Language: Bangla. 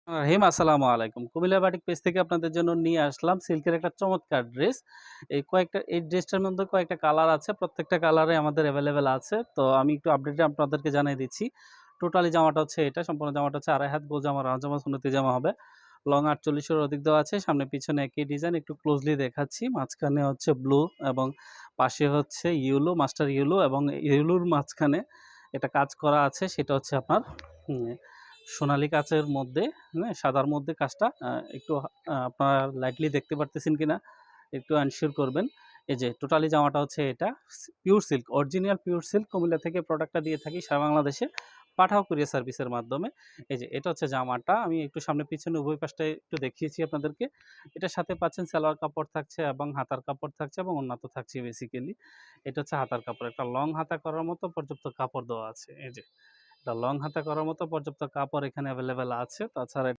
আসসালামু আলাইকুম। কুমিল্লা বাটিক পেজ থেকে আপনাদের জন্য নিয়ে আসলাম সিল্কের একটা চমৎকার ড্রেস। এই ড্রেসটার মধ্যে কয়েকটা কালার আছে। প্রত্যেকটা কালারে আমাদের এভেইলেবল আছে। তো আমি একটু আপডেটে আপনাদেরকে জানিয়ে দিচ্ছি। টোটালি জামাটা হচ্ছে এটা। সম্পূর্ণ জামাটা হচ্ছে ২.৫ হাত গোল জামা, রাউন্ড জামা, সুন্নতি জামা হবে। লং ৪৮ এর অধিক দেওয়া আছে। সামনে পিছনে একই ডিজাইন। একটু ক্লোজলি দেখাচ্ছি। মাঝখানে হচ্ছে ব্লু এবং পাশে হচ্ছে ইয়েলো, মাস্টার ইয়েলো এবং ইয়েলোর মাঝখানে একটা কাজ করা আছে। সেটা হচ্ছে আপনার হুম সোনালী কাচের মধ্যে, হ্যাঁ? সাদার মধ্যে কাজটা একটু আপনারা লাইটলি দেখতে পারতেছেন কিনা একটু এনশিওর করবেন। এই যে টোটালি জামাটা হচ্ছে এটা pure silk, original pure silk. Comilla থেকে প্রোডাক্টটা দিয়ে থাকি সারা বাংলাদেশে। পাঠাও কুরিয়ার সার্ভিসের মাধ্যমে। এই যে এটা হচ্ছে জামাটা। আমি একটু সামনে পিছনে উভয় পাশটায় একটু দেখিয়েছি আপনাদেরকে। এটার সাথে পাচ্ছেন সালোয়ার কাপড় থাকছে এবং হাতার কাপড় থাকছে এবং ওড়না তো থাকছেই বেসিক্যালি। এটা হচ্ছে হাতার কাপড়। একটা লং হাতা করার মতো পর্যাপ্ত কাপড় দেওয়া আছে। এই যে। লং হাতা করার মতো পর্যাপ্ত কাপড় এখানে এভেইলেবল আছে। তাছাড়া